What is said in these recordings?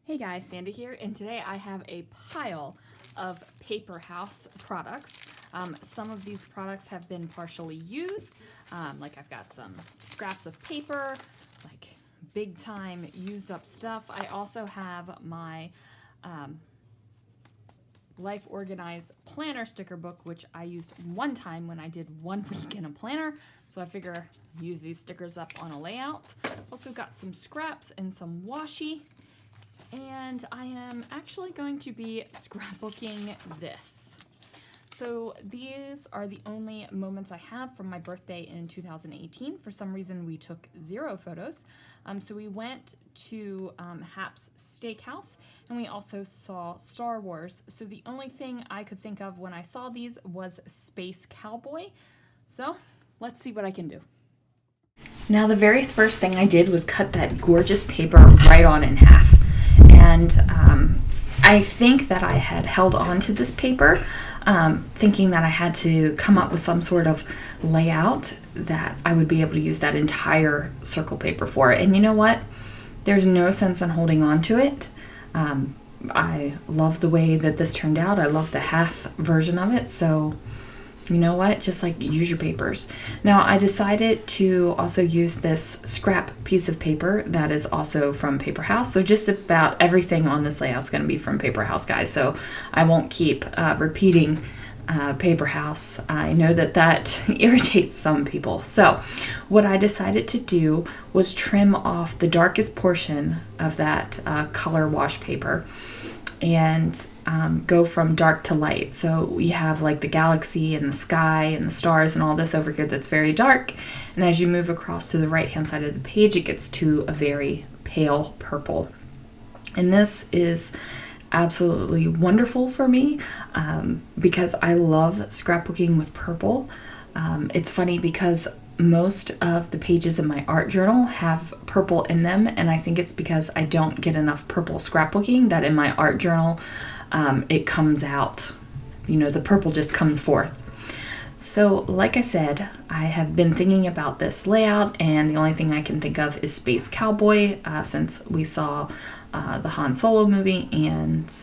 Hey guys, Sandy here, and today I have a pile of Paper House products. Some of these products have been partially used, like I've got some scraps of paper, like big time used up stuff. I also have my Life Organized planner sticker book, which I used one time when I did 1 week in a planner, so I figure use these stickers up on a layout. Also got some scraps and some washi. And I am actually going to be scrapbooking this. So these are the only moments I have from my birthday in 2018. For some reason, we took 0 photos. So we went to Hap's Steakhouse, and we also saw Star Wars. So the only thing I could think of when I saw these was Space Cowboy. So let's see what I can do. Now the very first thing I did was cut that gorgeous paper right on in half. And I think that I had held on to this paper, thinking that I had to come up with some sort of layout that I would be able to use that entire circle paper for. And you know what? There's no sense in holding on to it. I love the way that this turned out. I love the half version of it. So you know what? Just like use your papers. Now I decided to also use this scrap piece of paper that is also from Paper House. So just about everything on this layout is going to be from Paper House, guys. So I won't keep repeating Paper House. I know that irritates some people. So what I decided to do was trim off the darkest portion of that color wash paper and go from dark to light. So we have like the galaxy and the sky and the stars and all this over here that's very dark. And as you move across to the right hand side of the page, it gets to a very pale purple. And this is absolutely wonderful for me because I love scrapbooking with purple. It's funny because most of the pages in my art journal have purple in them, and I think it's because I don't get enough purple scrapbooking that in my art journal it comes out, the purple just comes forth. So like I said, I have been thinking about this layout, and the only thing I can think of is Space Cowboy, since we saw the Han Solo movie and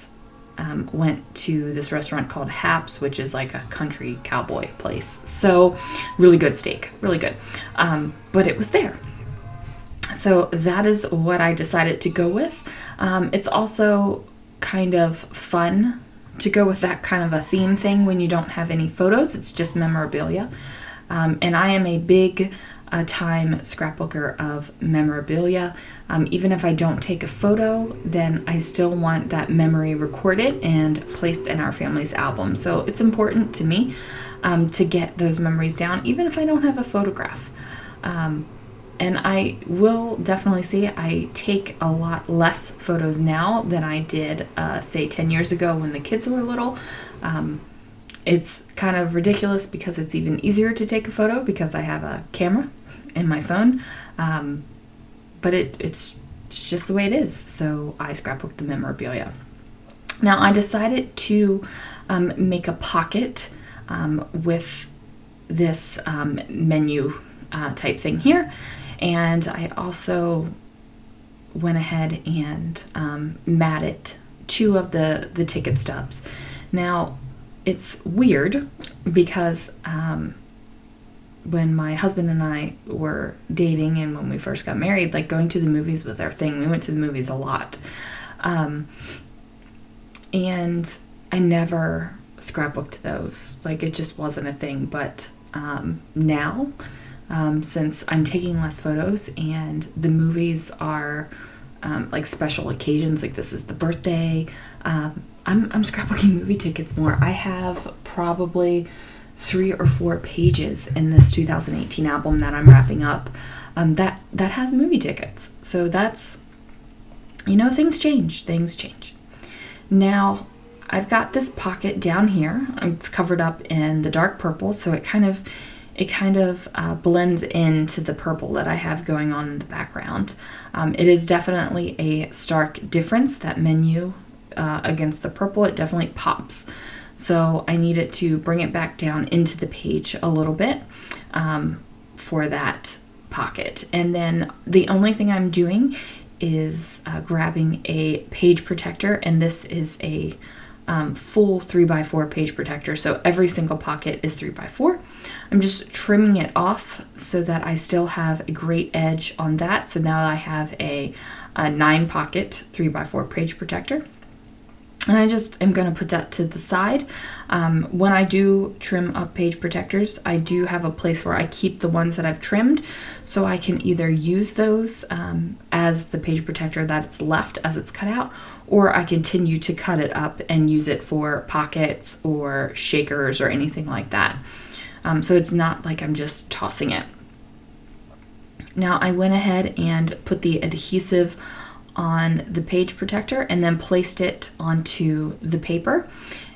went to this restaurant called Hap's, which is like a country cowboy place. So really good steak, really good. But it was there. So that is what I decided to go with. It's also kind of fun to go with that kind of a theme thing when you don't have any photos. It's just memorabilia. And I am a big time scrapbooker of memorabilia. Even if I don't take a photo, then I still want that memory recorded and placed in our family's album. So it's important to me to get those memories down, even if I don't have a photograph. And I will definitely say I take a lot less photos now than I did, say, 10 years ago when the kids were little. It's kind of ridiculous because it's even easier to take a photo because I have a camera in my phone. But it's just the way it is. So I scrapbook the memorabilia. Now I decided to make a pocket with this menu type thing here. And I also went ahead and matted 2 of the ticket stubs. Now it's weird because when my husband and I were dating and when we first got married, like going to the movies was our thing. We went to the movies a lot. And I never scrapbooked those. Like it just wasn't a thing. But now, since I'm taking less photos and the movies are like special occasions, like this is the birthday, I'm scrapbooking movie tickets more. I have probably 3 or 4 pages in this 2018 album that I'm wrapping up that has movie tickets. So that's, things change. Now I've got this pocket down here. It's covered up in the dark purple, so it kind of blends into the purple that I have going on in the background. It is definitely a stark difference, that menu against the purple. It definitely pops. So I needed to bring it back down into the page a little bit for that pocket. And then the only thing I'm doing is grabbing a page protector, and this is a full 3x4 page protector, so every single pocket is 3x4. I'm just trimming it off so that I still have a great edge on that. So now I have a 9 pocket 3x4 page protector. And I just am going to put that to the side. When I do trim up page protectors, I do have a place where I keep the ones that I've trimmed, so I can either use those as the page protector that it's left as it's cut out, or I continue to cut it up and use it for pockets or shakers or anything like that. So it's not like I'm just tossing it. Now I went ahead and put the adhesive on the page protector and then placed it onto the paper,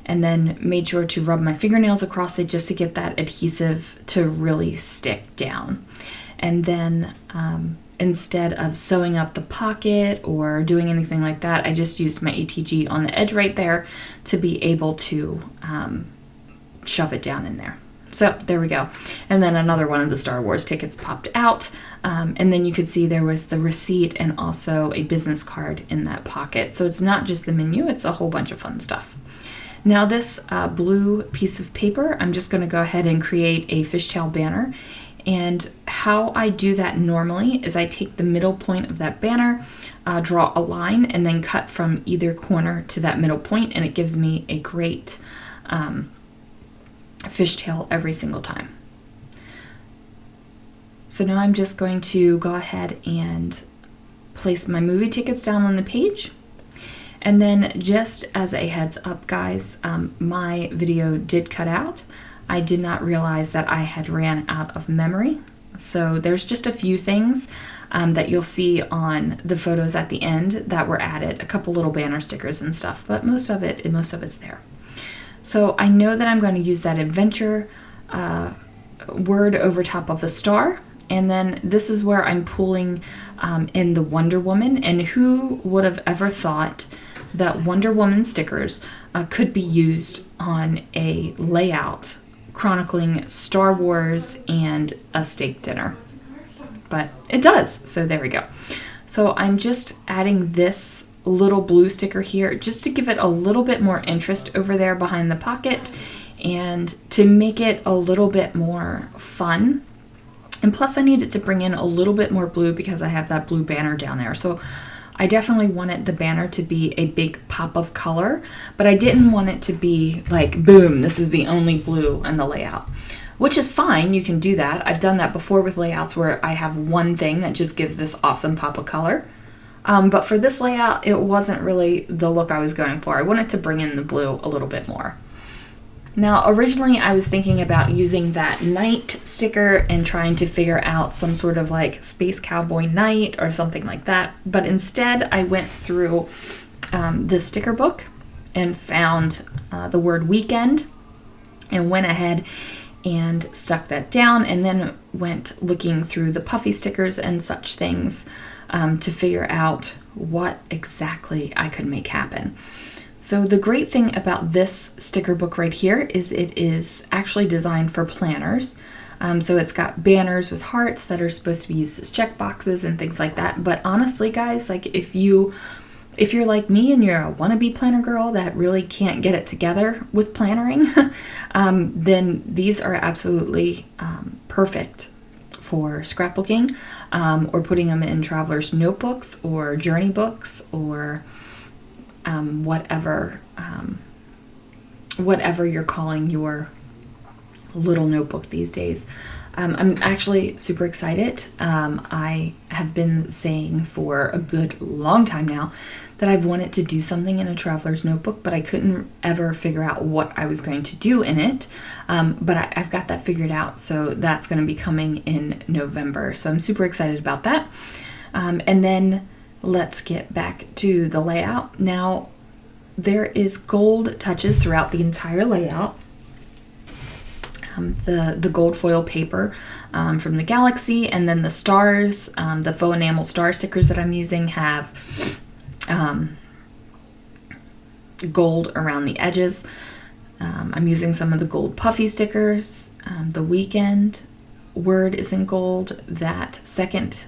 and then made sure to rub my fingernails across it just to get that adhesive to really stick down. And then instead of sewing up the pocket or doing anything like that, I just used my ATG on the edge right there to be able to shove it down in there. So there we go. And then another one of the Star Wars tickets popped out. And then you could see there was the receipt and also a business card in that pocket. So it's not just the menu, it's a whole bunch of fun stuff. Now this blue piece of paper, I'm just going to go ahead and create a fishtail banner. And how I do that normally is I take the middle point of that banner, draw a line, and then cut from either corner to that middle point, and it gives me a great fishtail every single time. So now I'm just going to go ahead and place my movie tickets down on the page. And then just as a heads up, guys, my video did cut out. I did not realize that I had ran out of memory. So there's just a few things that you'll see on the photos at the end that were added, a couple little banner stickers and stuff, but most of it's there. So I know that I'm going to use that adventure word over top of a star. And then this is where I'm pulling in the Wonder Woman. And who would have ever thought that Wonder Woman stickers could be used on a layout chronicling Star Wars and a steak dinner? But it does, so there we go. So I'm just adding this little blue sticker here just to give it a little bit more interest over there behind the pocket and to make it a little bit more fun. And plus I needed to bring in a little bit more blue because I have that blue banner down there. So I definitely wanted the banner to be a big pop of color, but I didn't want it to be like, boom, this is the only blue in the layout, which is fine. You can do that. I've done that before with layouts where I have one thing that just gives this awesome pop of color. But for this layout, it wasn't really the look I was going for. I wanted to bring in the blue a little bit more. Now, originally I was thinking about using that night sticker and trying to figure out some sort of like Space Cowboy night or something like that. But instead I went through the sticker book and found the word weekend and went ahead and stuck that down, and then went looking through the puffy stickers and such things to figure out what exactly I could make happen. So the great thing about this sticker book right here is it is actually designed for planners. So it's got banners with hearts that are supposed to be used as check boxes and things like that. But honestly, guys, like if you're like me and you're a wannabe planner girl that really can't get it together with plannering, then these are absolutely perfect for scrapbooking, or putting them in traveler's notebooks or journey books or whatever you're calling your little notebook these days. I'm actually super excited. I have been saying for a good long time now that I've wanted to do something in a traveler's notebook, but I couldn't ever figure out what I was going to do in it. But I've got that figured out, so that's going to be coming in November. So I'm super excited about that. And then let's get back to the layout. Now, there is gold touches throughout the entire layout. The gold foil paper from the Galaxy, and then the stars, the faux enamel star stickers that I'm using have gold around the edges. I'm using some of the gold puffy stickers. The weekend word is in gold. That second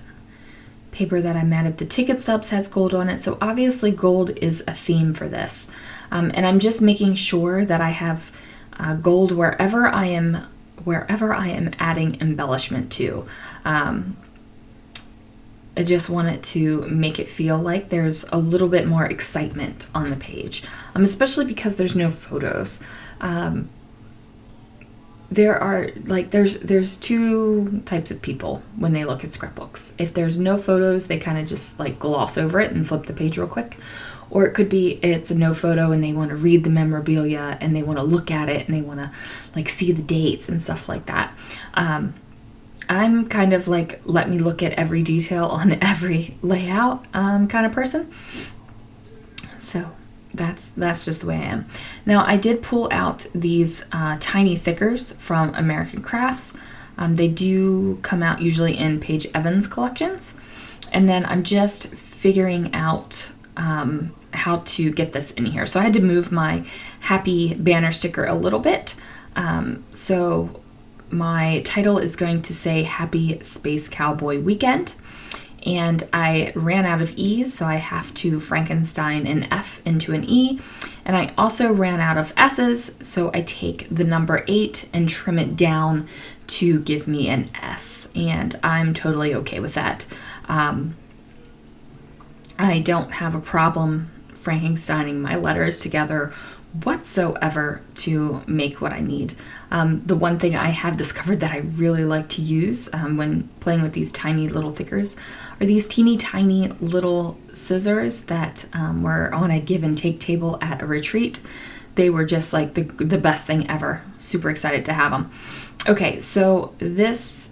paper that I'm at the ticket stubs has gold on it, so obviously gold is a theme for this. And I'm just making sure that I have gold wherever I am adding embellishment to. I just want it to make it feel like there's a little bit more excitement on the page, especially because there's no photos. There's two types of people when they look at scrapbooks. If there's no photos, they kind of just like gloss over it and flip the page real quick. Or it could be it's a no photo and they want to read the memorabilia and they want to look at it and they want to like see the dates and stuff like that. I'm kind of like, let me look at every detail on every layout kind of person. So that's just the way I am. Now I did pull out these tiny thickers from American Crafts. They do come out usually in Paige Evans collections. And then I'm just figuring out how to get this in here. So I had to move my happy banner sticker a little bit. So my title is going to say Happy Space Cowboy Weekend. And I ran out of E's, so I have to Frankenstein an F into an E. And I also ran out of S's, so I take the number 8 and trim it down to give me an S. And I'm totally okay with that. I don't have a problem Frankensteining my letters together whatsoever to make what I need. The one thing I have discovered that I really like to use when playing with these tiny little thickers are these teeny tiny little scissors that were on a give and take table at a retreat. They were just like the best thing ever. Super excited to have them. Okay, so this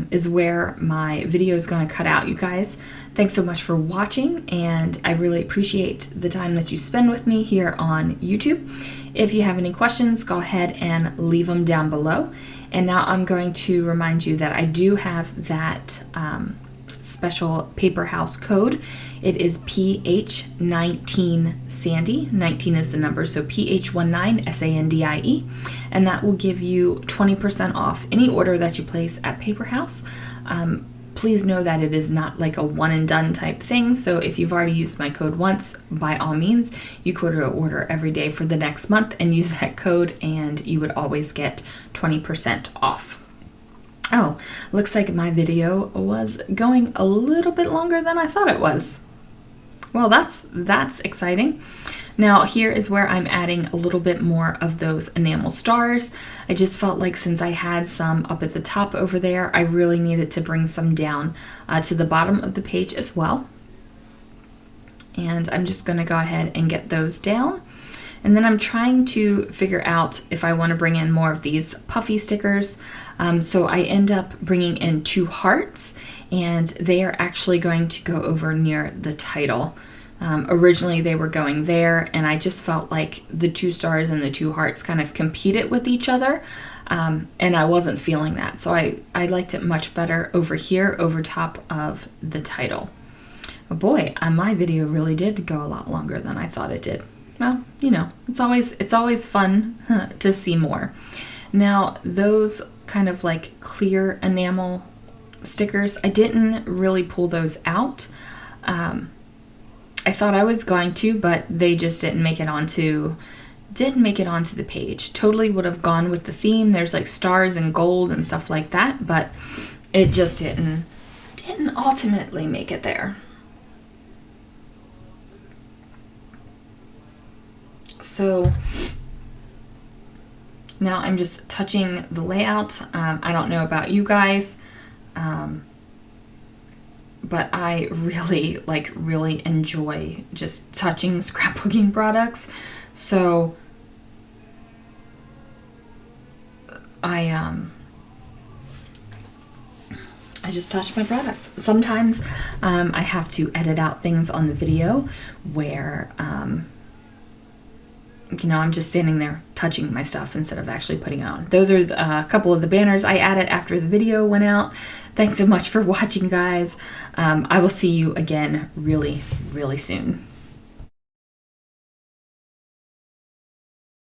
is where my video is going to cut out, you guys. Thanks so much for watching, and I really appreciate the time that you spend with me here on YouTube. If you have any questions, go ahead and leave them down below. And now I'm going to remind you that I do have that special Paper House code. It is PH19 Sandy. 19 is the number, so PH19 SANDIE. And that will give you 20% off any order that you place at Paper House. Please know that it is not like a one and done type thing. So if you've already used my code once, by all means, you could order every day for the next month and use that code, and you would always get 20% off. Oh, looks like my video was going a little bit longer than I thought it was. Well, that's exciting. Now here is where I'm adding a little bit more of those enamel stars. I just felt like since I had some up at the top over there, I really needed to bring some down to the bottom of the page as well. And I'm just going to go ahead and get those down. And then I'm trying to figure out if I want to bring in more of these puffy stickers. So I end up bringing in 2 hearts, and they are actually going to go over near the title. Originally they were going there, and I just felt like the 2 stars and the 2 hearts kind of competed with each other, and I wasn't feeling that. So I liked it much better over here, over top of the title. Oh boy, my video really did go a lot longer than I thought it did. Well, you know, it's always fun to see more. Now those kind of like clear enamel stickers, I didn't really pull those out. I thought I was going to, but they just didn't make it onto the page. Totally would have gone with the theme. There's like stars and gold and stuff like that, but it just didn't ultimately make it there. So now I'm just touching the layout. I don't know about you guys, but I really enjoy just touching scrapbooking products. So I just touch my products. Sometimes I have to edit out things on the video where you know, I'm just standing there touching my stuff instead of actually putting it on. Those are a couple of the banners I added after the video went out. Thanks so much for watching, guys. I will see you again really, really soon.